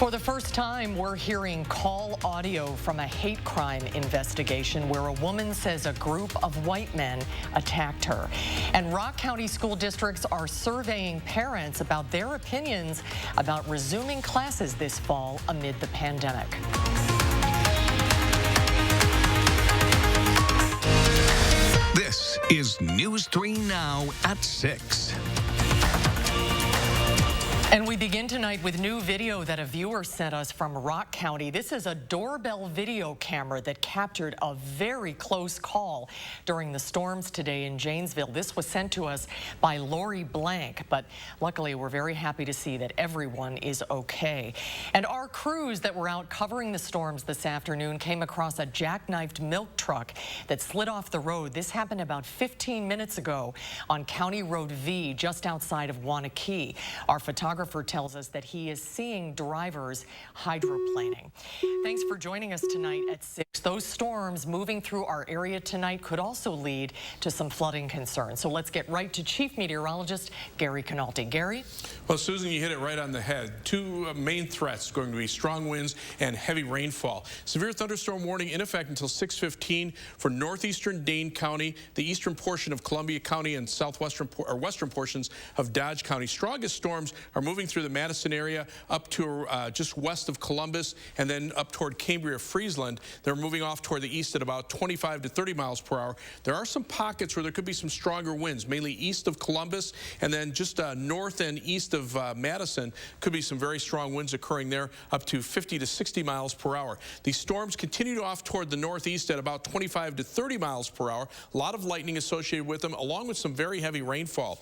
For the first time, we're hearing call audio from a hate crime investigation where a woman says a group of white men attacked her. And Rock County school districts are surveying parents about their opinions about resuming classes this fall amid the pandemic. This is News 3 Now at 6. And we begin tonight with new video that a viewer sent us from Rock County. This is a doorbell video camera that captured a very close call during the storms today in Janesville. This was sent to us by Lori Blank, but luckily we're very happy to see that everyone is okay. And our crews that were out covering the storms this afternoon came across a jackknifed milk truck that slid off the road. This happened about 15 minutes ago on County Road V just outside of Wanakee. Our photographer tells us that he is seeing drivers hydroplaning. Thanks for joining us tonight at 6. Those storms moving through our area tonight could also lead to some flooding concerns. So let's get right to Chief Meteorologist Gary Canalti. Gary? Well, Susan, you hit it right on the head. Two main threats going to be strong winds and heavy rainfall. Severe thunderstorm warning in effect until 6:15 for northeastern Dane County, the eastern portion of Columbia County, and southwestern or western portions of Dodge County. Strongest storms are moving through the Madison area up to just west of Columbus and then up toward Cambria, Friesland. They're moving off toward the east at about 25 to 30 miles per hour. There are some pockets where there could be some stronger winds, mainly east of Columbus, and then just north and east of Madison could be some very strong winds occurring there, up to 50 to 60 miles per hour. These storms continue to off toward the northeast at about 25 to 30 miles per hour. A lot of lightning associated with them, along with some very heavy rainfall.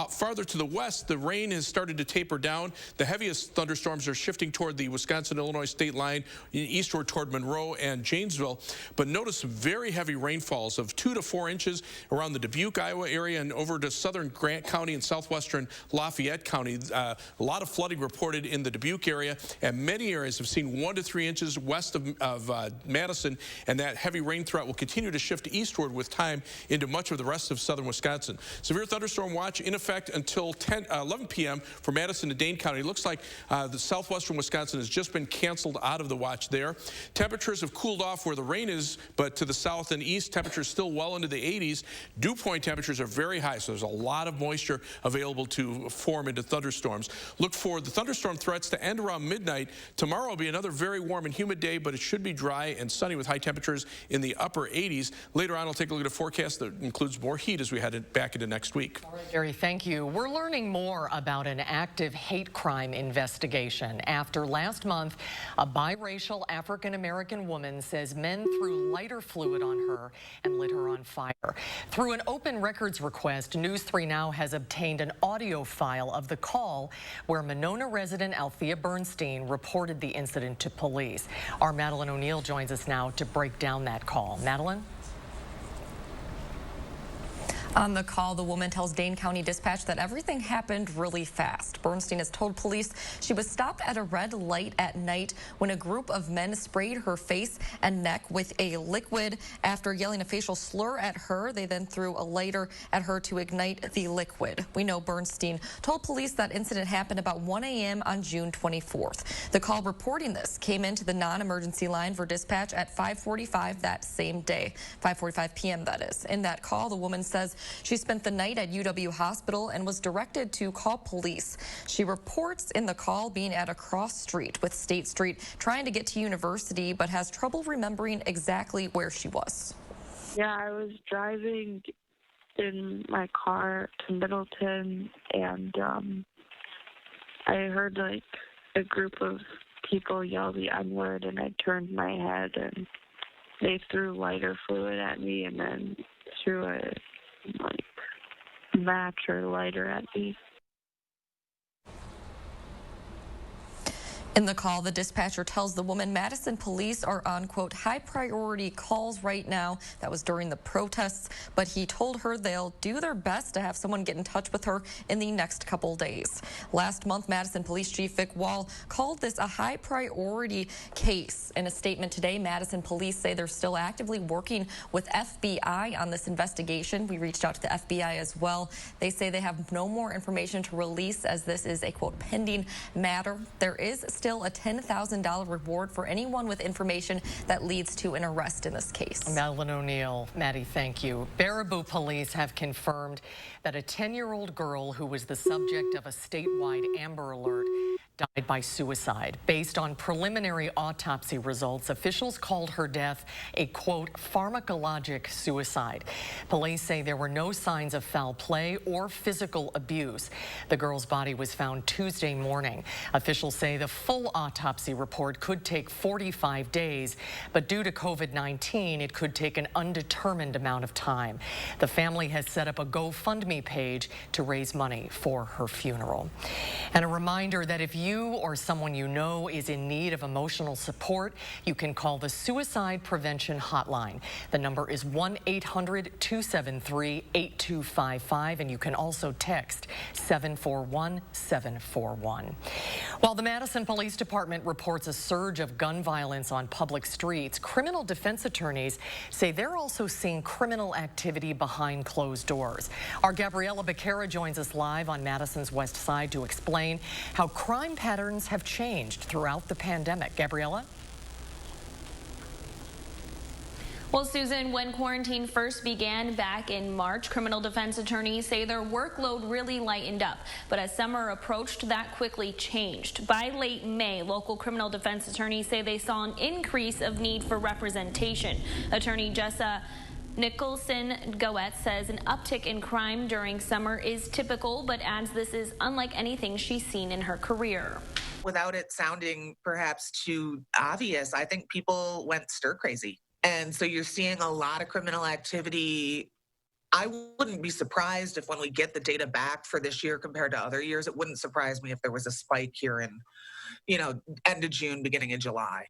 Farther to the west, the rain has started to taper down. The heaviest thunderstorms are shifting toward the Wisconsin-Illinois state line, eastward toward Monroe and Janesville. But notice very heavy rainfalls of 2 to 4 inches around the Dubuque, Iowa area and over to southern Grant County and southwestern Lafayette County. A lot of flooding reported in the Dubuque area, and many areas have seen 1 to 3 inches west of Madison, and that heavy rain threat will continue to shift eastward with time into much of the rest of southern Wisconsin. Severe thunderstorm watch in effect until 11 p.m. for Madison to Dane County. It looks like the southwestern Wisconsin has just been canceled out of the watch there. Temperatures have cooled off where the rain is, but to the south and east, temperatures still well into the 80s. Dew point temperatures are very high, so there's a lot of moisture available to form into thunderstorms. Look for the thunderstorm threats to end around midnight. Tomorrow will be another very warm and humid day, but it should be dry and sunny with high temperatures in the upper 80s. Later on, I'll take a look at a forecast that includes more heat as we head back into next week. All right, Gary, thank you. We're learning more about an active hate crime investigation after last month a biracial African-American woman says men threw lighter fluid on her and lit her on fire. Through an open records request, News 3 Now has obtained an audio file of the call where Monona resident Althea Bernstein reported the incident to police. Our Madeline O'Neill joins us now to break down that call. Madeline? On the call, the woman tells Dane County Dispatch that everything happened really fast. Bernstein has told police she was stopped at a red light at night when a group of men sprayed her face and neck with a liquid. After yelling a facial slur at her, they then threw a lighter at her to ignite the liquid. We know Bernstein told police that incident happened about 1 a.m. on June 24th. The call reporting this came into the non-emergency line for dispatch at 5:45 that same day, 5:45 p.m. that is. In that call, the woman says she spent the night at UW Hospital and was directed to call police. She reports in the call being at a cross street with State Street, trying to get to university, but has trouble remembering exactly where she was. Yeah, I was driving in my car to Middleton, and I heard like a group of people yell the N-word, and I turned my head, and they threw lighter fluid at me, and then threw a match or lighter at me. In the call, the dispatcher tells the woman Madison police are on, quote, high priority calls right now. That was during the protests, but he told her they'll do their best to have someone get in touch with her in the next couple days. Last month, Madison Police Chief Vic Wall called this a high priority case. In a statement today, Madison police say they're still actively working with FBI on this investigation. We reached out to the FBI as well. They say they have no more information to release as this is a, quote, pending matter. There is still a $10,000 reward for anyone with information that leads to an arrest in this case. Madeline O'Neill. Maddie, thank you. Baraboo police have confirmed that a 10-year-old girl who was the subject of a statewide Amber Alert died by suicide. Based on preliminary autopsy results, officials called her death a, quote, pharmacologic suicide. Police say there were no signs of foul play or physical abuse. The girl's body was found Tuesday morning. Officials say the full autopsy report could take 45 days, but due to COVID-19, it could take an undetermined amount of time. The family has set up a GoFundMe page to raise money for her funeral. And a reminder that if you or someone you know is in need of emotional support, you can call the Suicide Prevention Hotline. The number is 1-800-273-8255, and you can also text 741-741. While the Madison Police Department reports a surge of gun violence on public streets, criminal defense attorneys say they're also seeing criminal activity behind closed doors. Our Gabriella Becerra joins us live on Madison's West Side to explain how crime patterns have changed throughout the pandemic. Gabriella? Well, Susan, when quarantine first began back in March, criminal defense attorneys say their workload really lightened up. But as summer approached, that quickly changed. By late May, local criminal defense attorneys say they saw an increase of need for representation. Attorney Jessa Nicholson-Goetz says an uptick in crime during summer is typical, but adds this is unlike anything she's seen in her career. Without it sounding perhaps too obvious, I think people went stir crazy. And so you're seeing a lot of criminal activity. I wouldn't be surprised if when we get the data back for this year compared to other years, it wouldn't surprise me if there was a spike here in, end of June, beginning of July.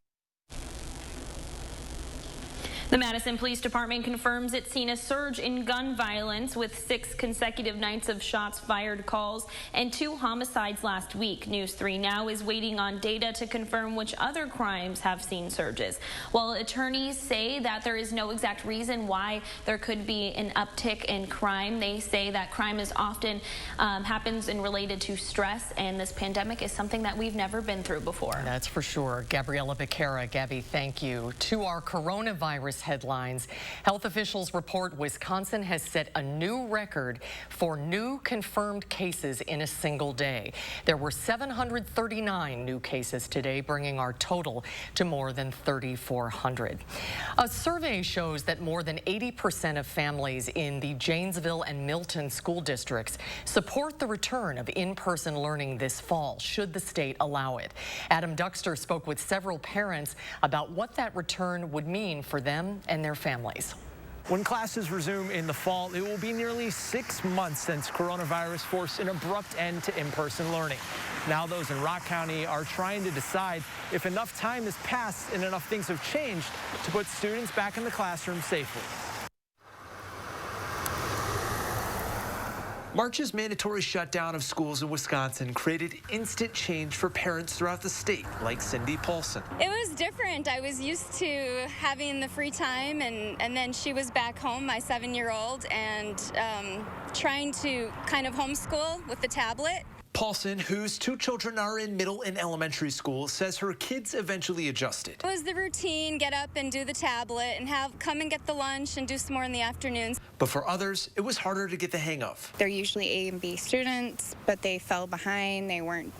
The Madison Police Department confirms it's seen a surge in gun violence with 6 consecutive nights of shots fired calls and 2 homicides last week. News 3 Now is waiting on data to confirm which other crimes have seen surges. While attorneys say that there is no exact reason why there could be an uptick in crime, they say that crime is often happens and related to stress, and this pandemic is something that we've never been through before. That's for sure. Gabriella Becerra. Gabby, thank you. To our coronavirus headlines. Health officials report Wisconsin has set a new record for new confirmed cases in a single day. There were 739 new cases today, bringing our total to more than 3,400. A survey shows that more than 80% of families in the Janesville and Milton school districts support the return of in-person learning this fall, should the state allow it. Adam Duxter spoke with several parents about what that return would mean for them and their families. When classes resume in the fall, it will be nearly 6 months since coronavirus forced an abrupt end to in-person learning. Now those in Rock County are trying to decide if enough time has passed and enough things have changed to put students back in the classroom safely. March's mandatory shutdown of schools in Wisconsin created instant change for parents throughout the state, like Cindy Paulson. It was different. I was used to having the free time, and then she was back home, my 7-year-old, and trying to kind of homeschool with the tablet. Paulson, whose 2 children are in middle and elementary school, says her kids eventually adjusted. It was the routine, get up and do the tablet and come and get the lunch and do some more in the afternoons. But for others, it was harder to get the hang of. They're usually A and B students, but they fell behind. They weren't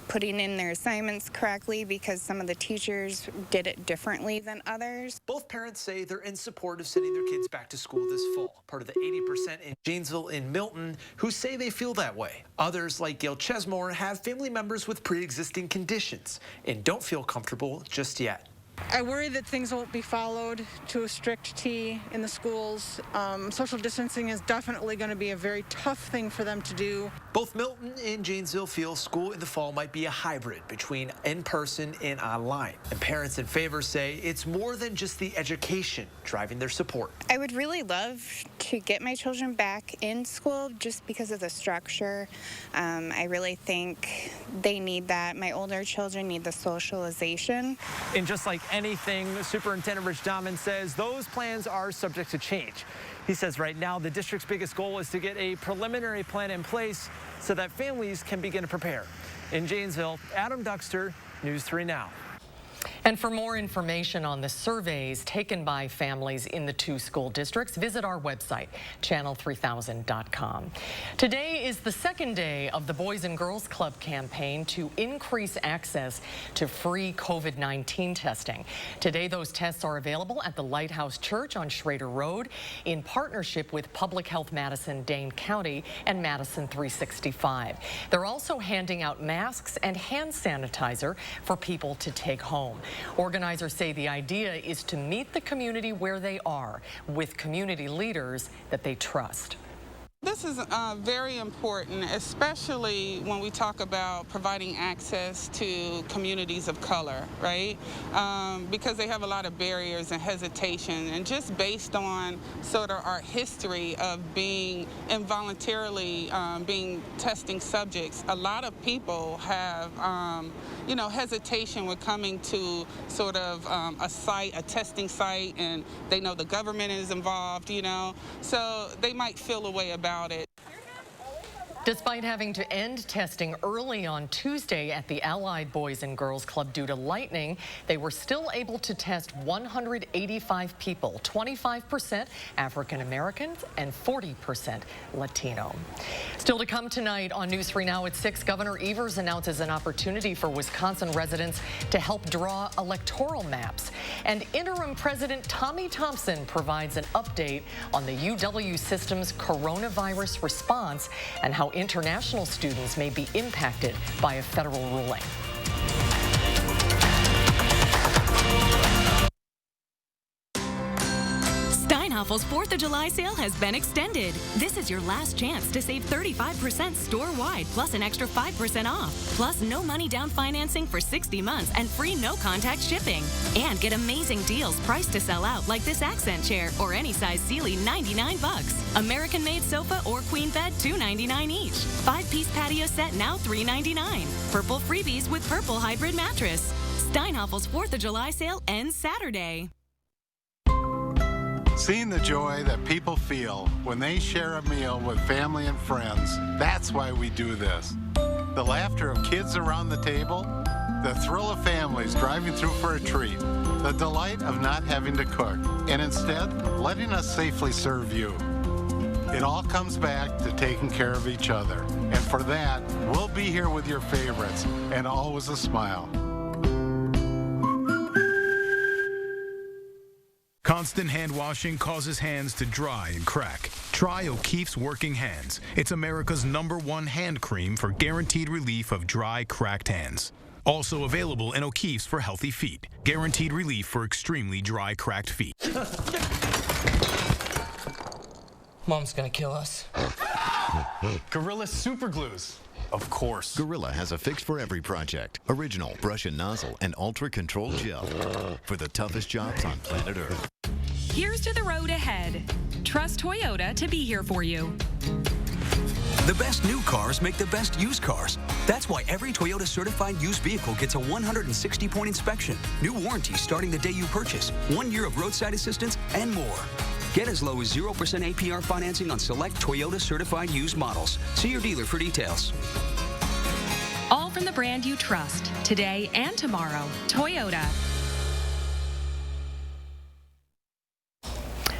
putting in their assignments correctly because some of the teachers did it differently than others. Both parents say they're in support of sending their kids back to school this fall, part of the 80% in Janesville and Milton who say they feel that way. Others, like Gail Chesmore, have family members with pre-existing conditions and don't feel comfortable just yet. I worry that things won't be followed to a strict T in the schools. Social distancing is definitely going to be a very tough thing for them to do. Both Milton and Janesville feel school in the fall might be a hybrid between in-person and online. And parents in favor say it's more than just the education driving their support. I would really love to get my children back in school just because of the structure. I really think they need that. My older children need the socialization. And just like anything, Superintendent Rich Dahman says those plans are subject to change. He says right now the district's biggest goal is to get a preliminary plan in place so that families can begin to prepare. In Janesville, Adam Duxter, News 3 Now. And for more information on the surveys taken by families in the 2 school districts, visit our website, channel3000.com. Today is the second day of the Boys and Girls Club campaign to increase access to free COVID-19 testing. Today, those tests are available at the Lighthouse Church on Schrader Road in partnership with Public Health Madison, Dane County, and Madison 365. They're also handing out masks and hand sanitizer for people to take home. Organizers say the idea is to meet the community where they are with community leaders that they trust. This is very important, especially when we talk about providing access to communities of color, right? Because they have a lot of barriers and hesitation, and just based on sort of our history of being involuntarily being testing subjects, a lot of people have, hesitation with coming to sort of a site, a testing site, and they know the government is involved, so they might feel a way about it. Despite having to end testing early on Tuesday at the Allied Boys and Girls Club due to lightning, they were still able to test 185 people, 25% African Americans and 40% Latino. Still to come tonight on News 3 Now at 6, Governor Evers announces an opportunity for Wisconsin residents to help draw electoral maps. And interim President Tommy Thompson provides an update on the UW system's coronavirus response and how international students may be impacted by a federal ruling. Steinhaffel's 4th of July sale has been extended. This is your last chance to save 35% store-wide, plus an extra 5% off. Plus no money down financing for 60 months and free no-contact shipping. And get amazing deals priced to sell out, like this accent chair or any size Sealy, $99. American-made sofa or queen bed, $299 each. 5-piece patio set, now $399. Purple freebies with purple hybrid mattress. Steinhaffel's 4th of July sale ends Saturday. Seeing the joy that people feel when they share a meal with family and friends, that's why we do this. The laughter of kids around the table, the thrill of families driving through for a treat, the delight of not having to cook, and instead letting us safely serve you. It all comes back to taking care of each other. And for that, we'll be here with your favorites, and always a smile. Constant hand washing causes hands to dry and crack. Try O'Keeffe's Working Hands. It's America's #1 hand cream for guaranteed relief of dry, cracked hands. Also available in O'Keeffe's for healthy feet. Guaranteed relief for extremely dry, cracked feet. Mom's gonna kill us. Gorilla Super Glues. Of course. Gorilla has a fix for every project. Original brush and nozzle and ultra-controlled gel for the toughest jobs on planet Earth. Here's to the road ahead. Trust Toyota to be here for you. The best new cars make the best used cars. That's why every Toyota certified used vehicle gets a 160-point inspection, new warranties starting the day you purchase, 1 year of roadside assistance, and more. Get as low as 0% APR financing on select Toyota certified used models. See your dealer for details. All from the brand you trust, today and tomorrow. Toyota.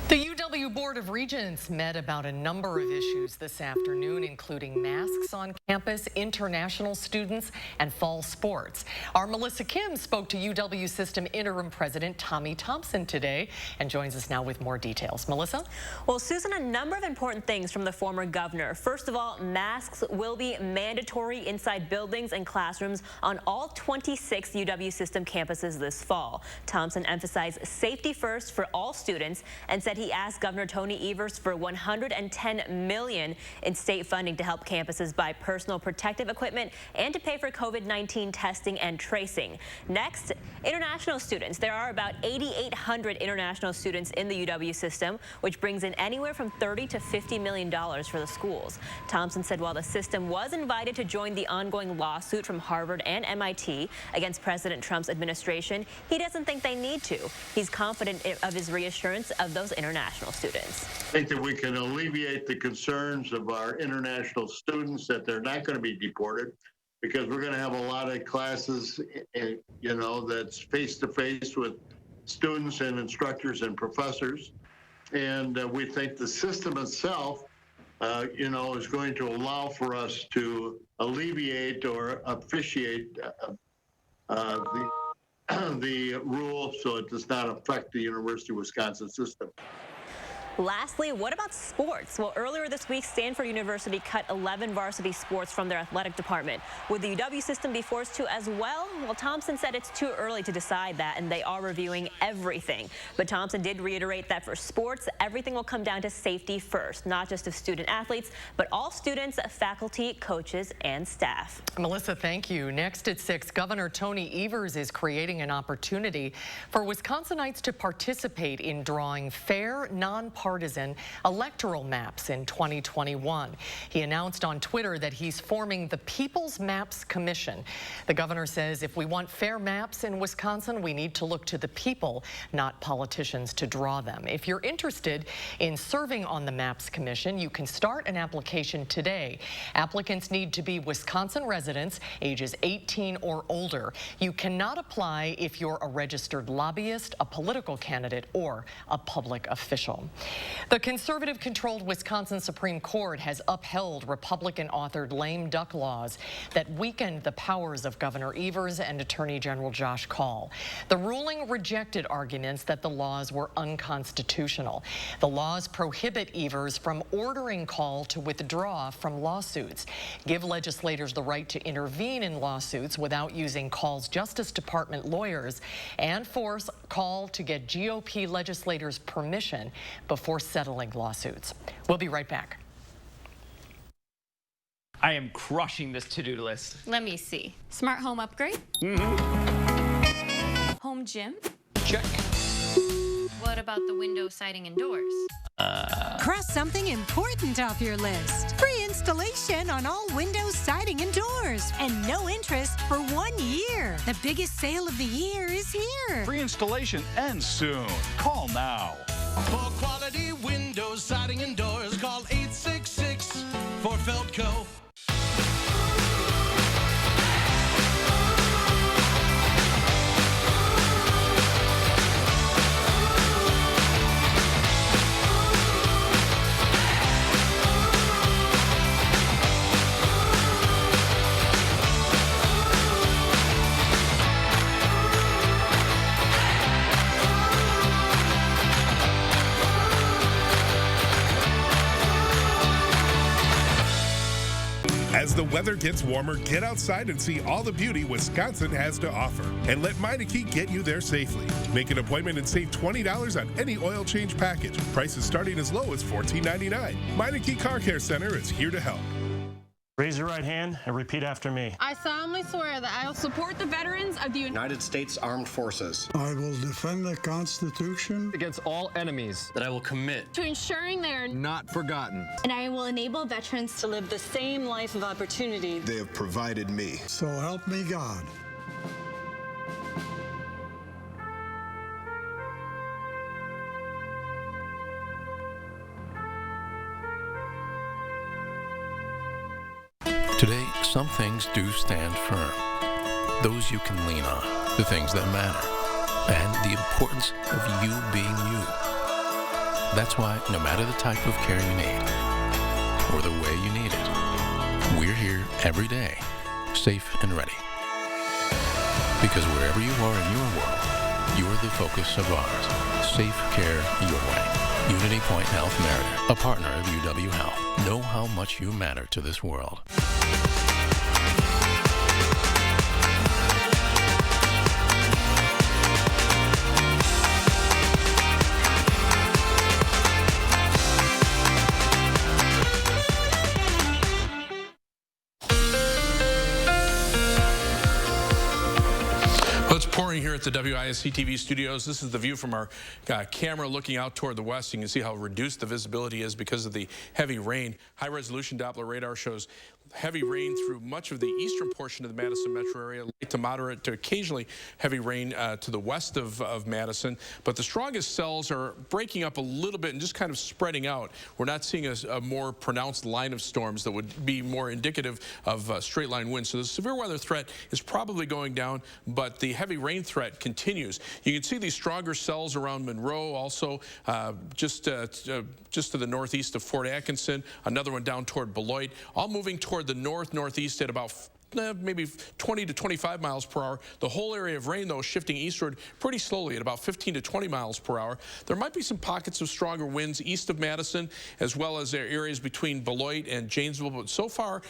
The UW Board of Regents met about a number of issues this afternoon, including masks on campus, international students, and fall sports. Our Melissa Kim spoke to UW System Interim President Tommy Thompson today and joins us now with more details. Melissa? Well, Susan, a number of important things from the former governor. First of all, masks will be mandatory inside buildings and classrooms on all 26 UW System campuses this fall. Thompson emphasized safety first for all students and said he asked Governor Tony Evers for $110 million in state funding to help campuses buy personal protective equipment and to pay for COVID-19 testing and tracing. Next, international students. There are about 8,800 international students in the UW system, which brings in anywhere from $30 to $50 million for the schools. Thompson said while the system was invited to join the ongoing lawsuit from Harvard and MIT against President Trump's administration, he doesn't think they need to. He's confident of his reassurance of those international students. I think that we can alleviate the concerns of our international students that they're not going to be deported because we're going to have a lot of classes, you know, that's face-to-face with students and instructors and professors. And we think the system itself, you know, is going to allow for us to alleviate or officiate the rule so it does not affect the University of Wisconsin system. Lastly, what about sports? Well, earlier this week, Stanford University cut 11 varsity sports from their athletic department. Would the UW system be forced to as well? Well, Thompson said it's too early to decide that, and they are reviewing everything. But Thompson did reiterate that for sports, everything will come down to safety first, not just of student athletes, but all students, faculty, coaches, and staff. Melissa, thank you. Next at 6, Governor Tony Evers is creating an opportunity for Wisconsinites to participate in drawing fair, nonpartisan electoral maps in 2021. He announced on Twitter that he's forming the People's Maps Commission. The governor says if we want fair maps in Wisconsin, we need to look to the people, not politicians, to draw them. If you're interested in serving on the Maps Commission, you can start an application today. Applicants need to be Wisconsin residents, ages 18 or older. You cannot apply if you're a registered lobbyist, a political candidate, or a public official. The conservative-controlled Wisconsin Supreme Court has upheld Republican-authored lame duck laws that weakened the powers of Governor Evers and Attorney General Josh Kaul. The ruling rejected arguments that the laws were unconstitutional. The laws prohibit Evers from ordering Kaul to withdraw from lawsuits, give legislators the right to intervene in lawsuits without using Kaul's Justice Department lawyers, and force Kaul to get GOP legislators' permission before settling lawsuits. We'll be right back. I am crushing this to-do list. Let me see. Smart home upgrade? Home gym? Check. What about the window, siding, and doors? Cross something important off your list. Free installation on all windows, siding, and doors. And no interest for 1 year. The biggest sale of the year is here. Free installation ends soon. Call now. For quality windows, siding, and doors, call 866 for Feldco. As the weather gets warmer, get outside and see all the beauty Wisconsin has to offer. And let Meineke get you there safely. Make an appointment and save $20 on any oil change package. Prices starting as low as $14.99. Meineke Car Care Center is here to help. Raise your right hand and repeat after me. I solemnly swear that I will support the veterans of the United States Armed Forces. I will defend the Constitution Against all enemies. That I will commit to ensuring they are not forgotten. and I will enable veterans to live the same life of opportunity they have provided me. So help me God. Today, some things do stand firm. Those you can lean on, the things that matter, and the importance of you being you. That's why, no matter the type of care you need, or the way you need it, we're here every day, safe and ready. Because wherever you are in your world, you're the focus of ours. Safe care your way. Unity Point Health Meriden, a partner of UW Health. Know how much you matter to this world. It's pouring here at the WISC TV studios. This is the view from our camera looking out toward the west. You can see how reduced the visibility is because of the heavy rain. High-resolution Doppler radar shows Heavy rain through much of the eastern portion of the Madison metro area, light to moderate to occasionally heavy rain to the west of Madison. But the strongest cells are breaking up a little bit and just kind of spreading out. We're not seeing a more pronounced line of storms that would be more indicative of straight line winds. So the severe weather threat is probably going down, but the heavy rain threat continues. You can see these stronger cells around Monroe, also just to the northeast of Fort Atkinson, another one down toward Beloit, all moving toward the northeast at about maybe 20 to 25 miles per hour. The whole area of rain, though, is shifting eastward pretty slowly at about 15 to 20 miles per hour. There might be some pockets of stronger winds east of Madison, as well as areas between Beloit and Janesville. But so far,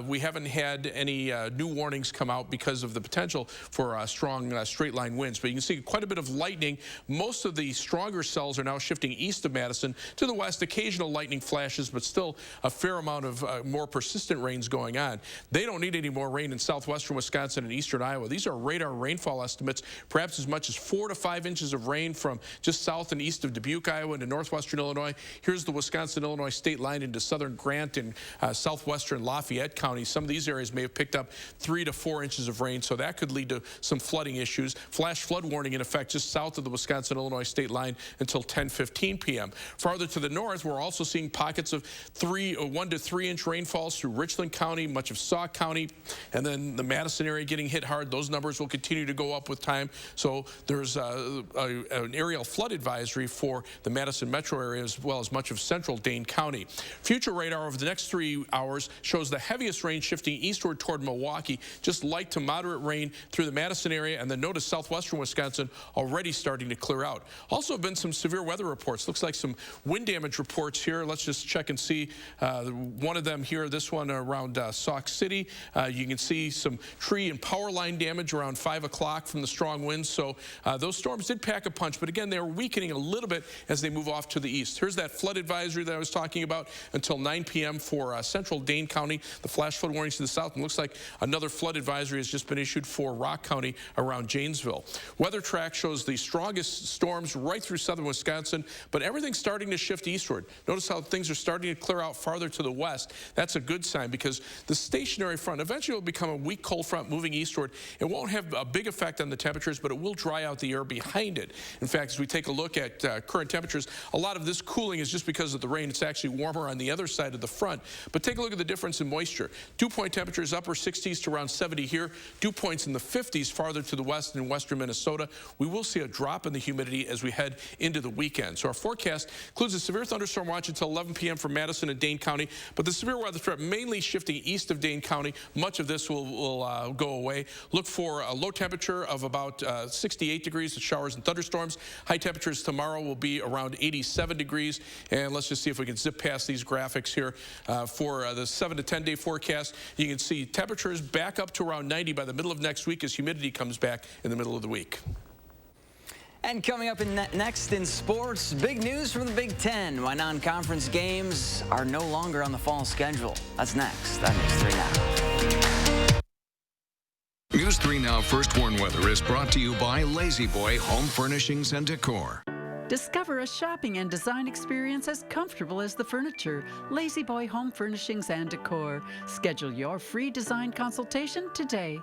we haven't had any new warnings come out because of the potential for strong straight-line winds. But you can see quite a bit of lightning. Most of the stronger cells are now shifting east of Madison to the west. Occasional lightning flashes, but still a fair amount of more persistent rains going on. They don't need any more rain in southwestern Wisconsin and eastern Iowa. These are radar rainfall estimates, perhaps as much as 4 to 5 inches of rain from just south and east of Dubuque, Iowa, into northwestern Illinois. Here's the Wisconsin-Illinois state line into southern Grant and southwestern Lafayette County. Some of these areas may have picked up 3 to 4 inches of rain, so that could lead to some flooding issues. Flash flood warning in effect just south of the Wisconsin-Illinois state line until 10:15 p.m. Farther to the north, we're also seeing pockets of 1 to 3 inch rainfalls through Richland County, much of Sauk County, and then the Madison area getting hit hard. Those numbers will continue to go up with time. So there's an aerial flood advisory for the Madison metro area, as well as much of central Dane County. Future radar over the next 3 hours shows the heaviest rain shifting eastward toward Milwaukee, just light to moderate rain through the Madison area, and then notice southwestern Wisconsin already starting to clear out. Also have been some severe weather reports. Looks like some wind damage reports here. Let's just check and see one of them here, this one around Sauk City. You can see some tree and power line damage around 5 o'clock from the strong winds. So those storms did pack a punch, but again, they are weakening a little bit as they move off to the east. Here's that flood advisory that I was talking about until 9 p.m. for central Dane County. The flash flood warnings to the south, and looks like another flood advisory has just been issued for Rock County around Janesville. Weather track shows the strongest storms right through southern Wisconsin, but everything's starting to shift eastward. Notice how things are starting to clear out farther to the west. That's a good sign, because the stationary front eventually will become a weak cold front moving eastward. It won't have a big effect on the temperatures, but it will dry out the air behind it. In fact, as we take a look at current temperatures, a lot of this cooling is just because of the rain. It's actually warmer on the other side of the front. But take a look at the difference in moisture. Dew point temperatures upper 60s to around 70 here. Dew points in the 50s farther to the west and western Minnesota. We will see a drop in the humidity as we head into the weekend. So our forecast includes a severe thunderstorm watch until 11 p.m. for Madison and Dane County, but the severe weather threat mainly shifting east of Dane County. Much of this will go away. Look for a low temperature of about 68 degrees with showers and thunderstorms. High temperatures tomorrow will be around 87 degrees. And let's just see if we can zip past these graphics here. For the 7 to 10 day forecast, you can see temperatures back up to around 90 by the middle of next week as humidity comes back in the middle of the week. And coming up next in sports, big news from the Big Ten. Why non-conference games are no longer on the fall schedule. That's next on News 3 Now. News 3 Now First Warn Weather is brought to you by Lazy Boy Home Furnishings and Decor. Discover a shopping and design experience as comfortable as the furniture. Lazy Boy Home Furnishings and Decor. Schedule your free design consultation today.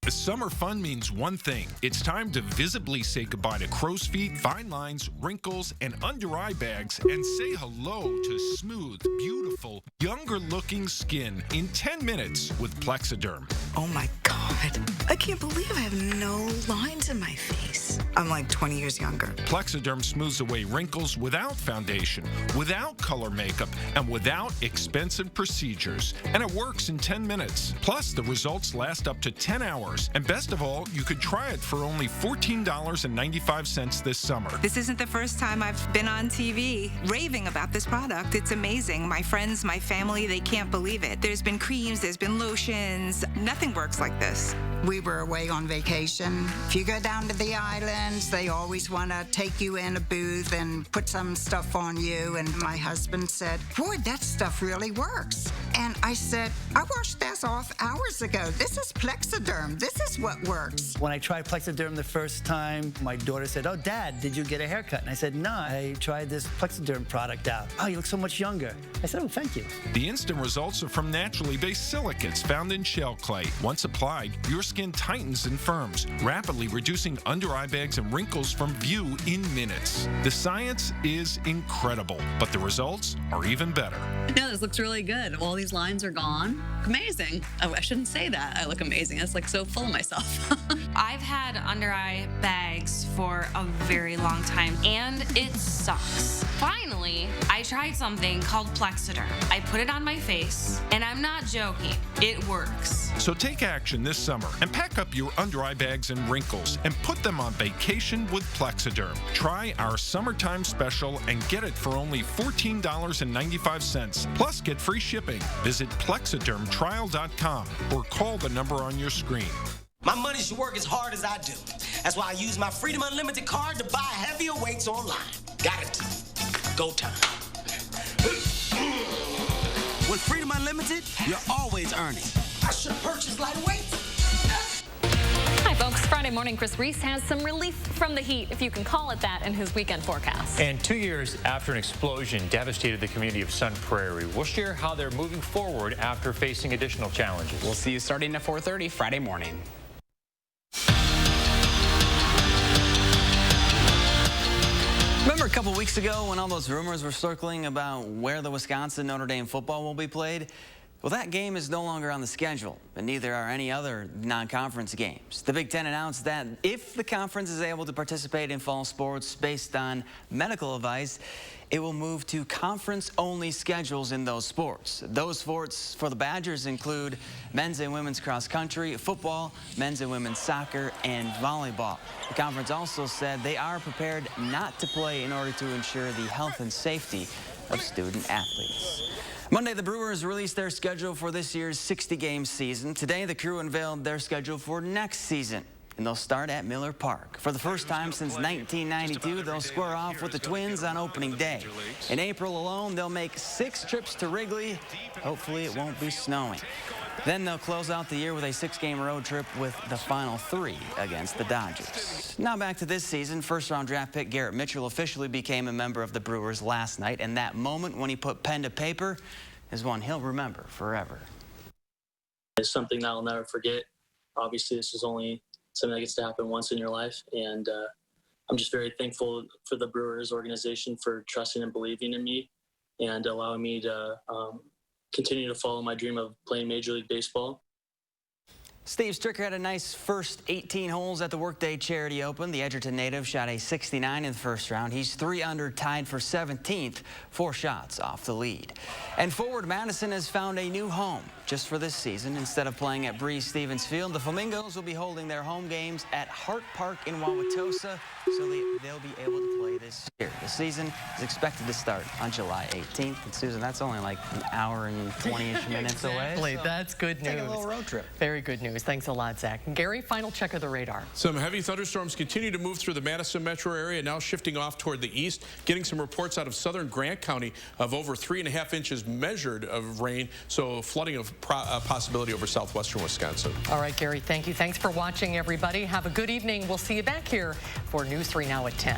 Summer fun means one thing. It's time to visibly say goodbye to crow's feet, fine lines, wrinkles, and under-eye bags, and say hello to smooth, beautiful, younger-looking skin in 10 minutes with Plexiderm. Oh my God. I can't believe I have no lines in my face. I'm like 20 years younger. Plexiderm smooths away wrinkles without foundation, without color makeup, and without expensive procedures. And it works in 10 minutes. Plus, the results last up to 10 hours. And best of all, you could try it for only $14.95 this summer. This isn't the first time I've been on TV raving about this product. It's amazing. My friends, my family, they can't believe it. There's been creams, there's been lotions. Nothing works like this. We were away on vacation. If you go down to the islands, they always want to take you in a booth and put some stuff on you. And my husband said, boy, that stuff really works. And I said, I washed that off hours ago. This is Plexiderm. This is what works. When I tried Plexiderm the first time, my daughter said, oh, Dad, did you get a haircut? And I said, no, I tried this Plexiderm product out. Oh, you look so much younger. I said, oh, thank you. The instant results are from naturally based silicates found in shell clay. Once applied, your skin tightens and firms, rapidly reducing under-eye bags and wrinkles from view in minutes. The science is incredible, but the results are even better. Yeah, this looks really good. All these lines are gone. Amazing. Oh, I shouldn't say that. I look amazing. It's like so full of myself. I've had under-eye bags for a very long time, and it sucks. Finally, I tried something called Plexiderm. I put it on my face, and I'm not joking. It works. So take action this summer and pack up your under-eye bags and wrinkles and put them on vacation with Plexiderm. Try our summertime special and get it for only $14.95. Plus, get free shipping. Visit plexidermtrial.com or call the number on your screen. My money should work as hard as I do. That's why I use my Freedom Unlimited card to buy heavier weights online. Got it. Go time. With Freedom Unlimited, you're always earning. I should purchase lighter weights. Hi, folks. Friday morning, Chris Reese has some relief from the heat, if you can call it that, in his weekend forecast. And 2 years after an explosion devastated the community of Sun Prairie, we'll share how they're moving forward after facing additional challenges. We'll see you starting at 4:30 Friday morning. Remember a couple weeks ago when all those rumors were circling about where the Wisconsin-Notre Dame football will be played? Well, that game is no longer on the schedule, and neither are any other non-conference games. The Big Ten announced that if the conference is able to participate in fall sports based on medical advice, it will move to conference-only schedules in those sports. Those sports for the Badgers include men's and women's cross country, football, men's and women's soccer, and volleyball. The conference also said they are prepared not to play in order to ensure the health and safety of student athletes. Monday, the Brewers released their schedule for this year's 60-game season. Today, the crew unveiled their schedule for next season, and they'll start at Miller Park. For the first time since 1992, they'll square off with the Twins on opening day. In April alone, they'll make 6 trips to Wrigley. Hopefully, it won't be snowing. Then they'll close out the year with a 6-game road trip with the final 3 against the Dodgers. Now back to this season. First-round draft pick Garrett Mitchell officially became a member of the Brewers last night, and that moment when he put pen to paper is one he'll remember forever. It's something that I'll never forget. Obviously, this is only something that gets to happen once in your life, and I'm just very thankful for the Brewers organization for trusting and believing in me and allowing me to continue to follow my dream of playing Major League Baseball. Steve Stricker had a nice first 18 holes at the Workday Charity Open. The Edgerton native shot a 69 in the first round. He's 3 under, tied for 17th, 4 shots off the lead. And forward Madison has found a new home just for this season. Instead of playing at Breeze Stevens Field, the Flamingos will be holding their home games at Hart Park in Wauwatosa, so they'll be able to play this year. The season is expected to start on July 18th. And Susan, that's only like an hour and 20-ish minutes away. So that's good news. Take a little road trip. Very good news. Thanks a lot, Zach. And Gary, final check of the radar. Some heavy thunderstorms continue to move through the Madison metro area, now shifting off toward the east, getting some reports out of southern Grant County of over 3.5 inches measured of rain, so flooding of possibility over southwestern Wisconsin. All right, Gary, thank you. Thanks for watching, everybody. Have a good evening. We'll see you back here for News 3 Now at 10.